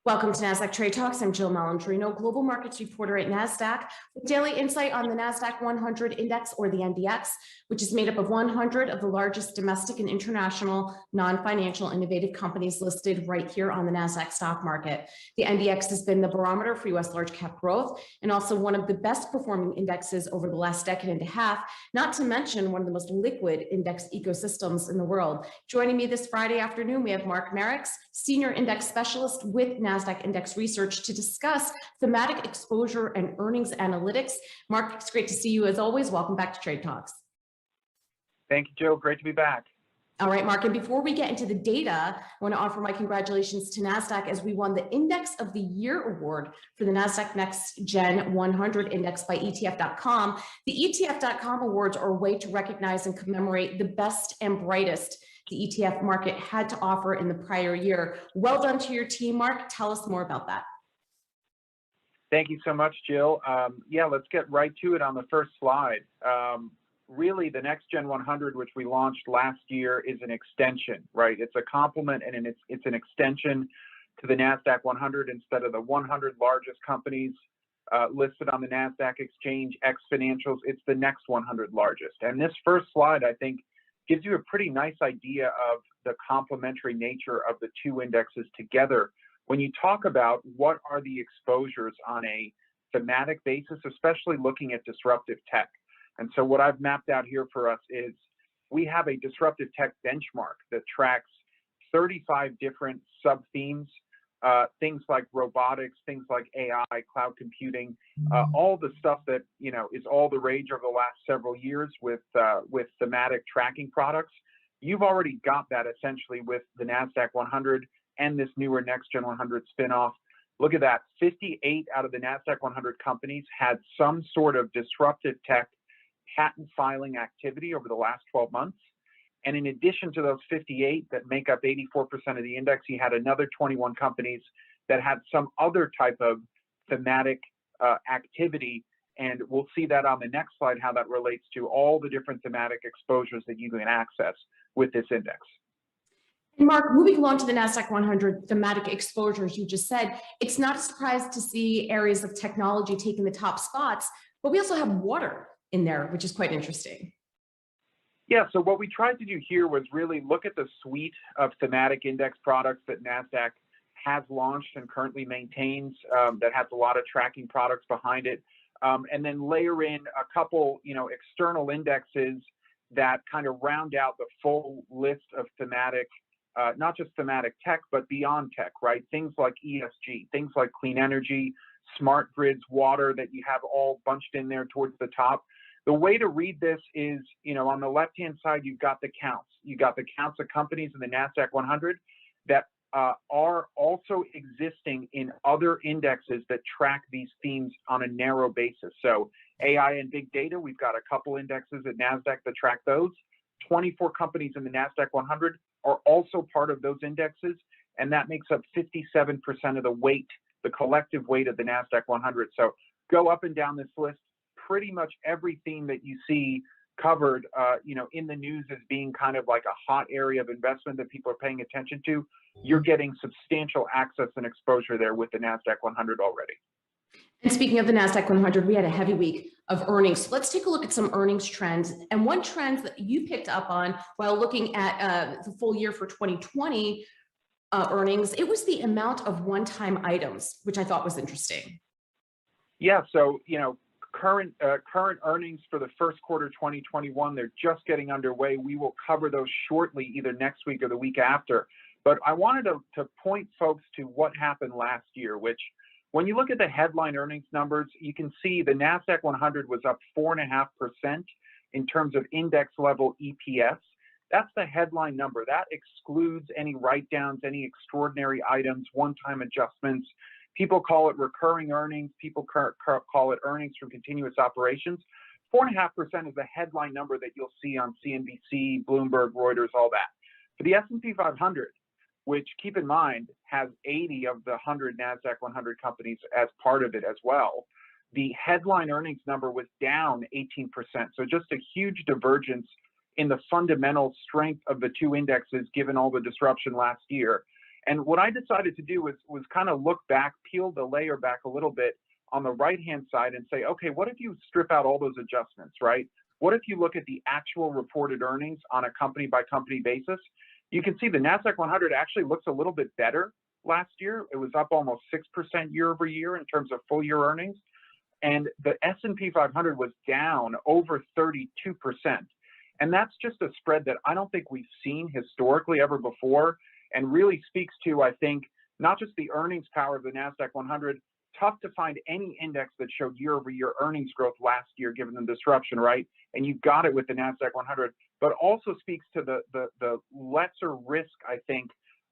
Welcome to Nasdaq Trade Talks. I'm Jill Malandrino, global markets reporter at Nasdaq, with daily insight on the Nasdaq-100 index, or the NDX, which is made up of 100 of the largest domestic and international non-financial innovative companies listed right here on the Nasdaq stock market. The NDX has been the barometer for U.S. large cap growth and also one of the best performing indexes over the last decade and a half, not to mention one of the most liquid index ecosystems in the world. Joining me this Friday afternoon, we have Mark Marex, senior index specialist with Nasdaq Index Research, to discuss thematic exposure and earnings analytics. Mark, it's great to see you as always. Welcome back to Trade Talks. Thank you, Joe. Great to be back. All right, Mark, and before we get into the data, I want to offer my congratulations to Nasdaq as we won the Index of the Year award for the Nasdaq Next Gen 100 Index by ETF.com. The ETF.com awards are a way to recognize and commemorate the best and brightest the ETF market had to offer in the prior year. Well done to your team, Mark. Tell us more about that. Thank you so much, Jill. Yeah, let's get right to it on the first slide. Really, the Next Gen 100, which we launched last year, is an extension, right? It's a complement and it's an extension to the Nasdaq 100. Instead of the 100 largest companies listed on the Nasdaq exchange, ex financials, it's the next 100 largest. And this first slide, I think, gives you a pretty nice idea of the complementary nature of the two indexes together. When you talk about what are the exposures on a thematic basis, especially looking at disruptive tech. And so what I've mapped out here for us is we have a disruptive tech benchmark that tracks 35 different sub-themes, things like robotics, things like AI, cloud computing, all the stuff that, you know, is all the rage over the last several years with thematic tracking products. You've already got that essentially with the Nasdaq 100 and this newer Next Gen 100 spinoff. Look at that, 58 out of the Nasdaq 100 companies had some sort of disruptive tech patent filing activity over the last 12 months. And in addition to those 58 that make up 84% of the index, you had another 21 companies that had some other type of thematic activity. And we'll see that on the next slide, how that relates to all the different thematic exposures that you can access with this index. And Mark, moving along to the Nasdaq 100 thematic exposures, you just said, it's not a surprise to see areas of technology taking the top spots, but we also have water in there, which is quite interesting. Yeah, so what we tried to do here was really look at the suite of thematic index products that Nasdaq has launched and currently maintains, that has a lot of tracking products behind it, and then layer in a couple, external indexes that kind of round out the full list of thematic, not just thematic tech, but beyond tech, right? Things like ESG, things like clean energy, smart grids, water, that you have all bunched in there towards the top. The way to read this is, on the left-hand side, you've got the counts. You got the counts of companies in the Nasdaq 100 that are also existing in other indexes that track these themes on a narrow basis. So AI and big data, we've got a couple indexes at Nasdaq that track those. 24 companies in the Nasdaq 100 are also part of those indexes, and that makes up 57% of the weight, the collective weight of the Nasdaq 100. So go up and down this list. Pretty much every theme that you see covered, in the news as being kind of like a hot area of investment that people are paying attention to, you're getting substantial access and exposure there with the Nasdaq 100 already. And speaking of the Nasdaq 100, we had a heavy week of earnings. So let's take a look at some earnings trends. And one trend that you picked up on while looking at the full year for 2020 earnings, it was the amount of one-time items, which I thought was interesting. Yeah, so, current earnings for the first quarter 2021, they're just getting underway. We will cover those shortly, either next week or the week after. But I wanted to point folks to what happened last year, which when you look at the headline earnings numbers, you can see the Nasdaq 100 was up 4.5% in terms of index level EPS. That's the headline number. That excludes any write-downs, any extraordinary items, one-time adjustments. People call it recurring earnings. People call it earnings from continuous operations. 4.5% is the headline number that you'll see on CNBC, Bloomberg, Reuters, all that. For the S&P 500, which, keep in mind, has 80 of the 100 Nasdaq 100 companies as part of it as well, the headline earnings number was down 18%. So just a huge divergence in the fundamental strength of the two indexes given all the disruption last year. And what I decided to do was kind of look back, peel the layer back a little bit on the right-hand side and say, okay, what if you strip out all those adjustments, right? What if you look at the actual reported earnings on a company-by-company basis? You can see the Nasdaq-100 actually looks a little bit better last year. It was up almost 6% year over year in terms of full-year earnings. And the S&P 500 was down over 32%. And that's just a spread that I don't think we've seen historically ever before, and really speaks to, I think, not just the earnings power of the Nasdaq-100. Tough to find any index that showed year-over-year earnings growth last year, given the disruption, right? And you got it with the Nasdaq-100, but also speaks to the lesser risk, I think,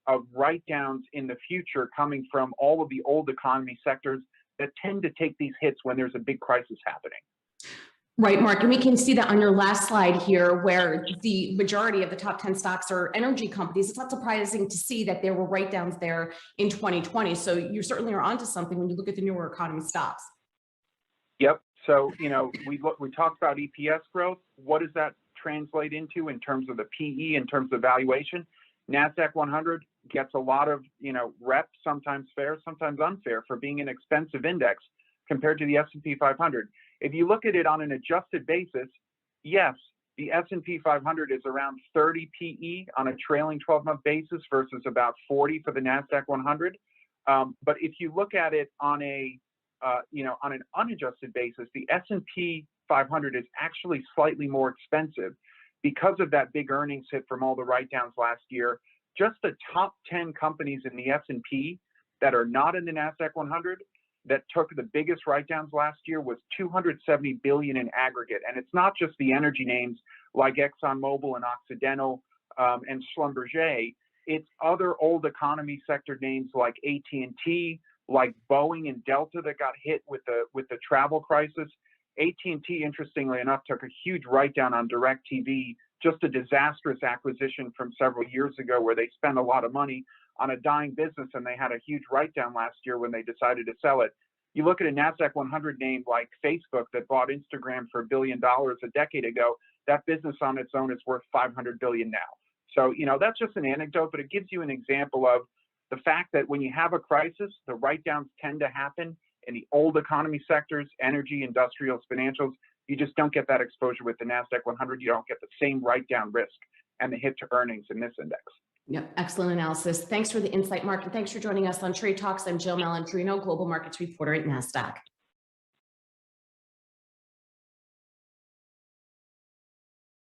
of write-downs in the future coming from all of the old economy sectors that tend to take these hits when there's a big crisis happening. Right, Mark, and we can see that on your last slide here, where the majority of the top 10 stocks are energy companies. It's not surprising to see that there were write-downs there in 2020. So you certainly are onto something when you look at the newer economy stocks. Yep. So, you know, we talked about EPS growth. What does that translate into in terms of the PE, in terms of valuation? Nasdaq-100 gets a lot of, you know, reps, sometimes fair, sometimes unfair, for being an expensive index compared to the S&P 500. If you look at it on an adjusted basis, yes, the S&P 500 is around 30 PE on a trailing 12-month basis versus about 40 for the Nasdaq-100. But if you look at it on a, on an unadjusted basis, the S&P 500 is actually slightly more expensive because of that big earnings hit from all the write-downs last year. Just the top 10 companies in the S&P that are not in the Nasdaq-100 that took the biggest write-downs last year was $270 billion in aggregate. And it's not just the energy names like ExxonMobil and Occidental and Schlumberger. It's other old economy sector names like AT&T, like Boeing and Delta that got hit with the travel crisis. AT&T, interestingly enough, took a huge write-down on DirecTV, just a disastrous acquisition from several years ago where they spent a lot of money on a dying business, and they had a huge write-down last year when they decided to sell it. You look at a Nasdaq-100 name like Facebook that bought Instagram for $1 billion a decade ago. That business on its own is worth $500 billion now. So, you know, that's just an anecdote, but it gives you an example of the fact that when you have a crisis, the write-downs tend to happen in the old economy sectors, energy, industrials, financials. You just don't get that exposure with the Nasdaq-100. You don't get the same write-down risk and the hit to earnings in this index. Yep, excellent analysis. Thanks for the insight, Mark, and thanks for joining us on Trade Talks. I'm Jill Malandrino, Global Markets Reporter at Nasdaq.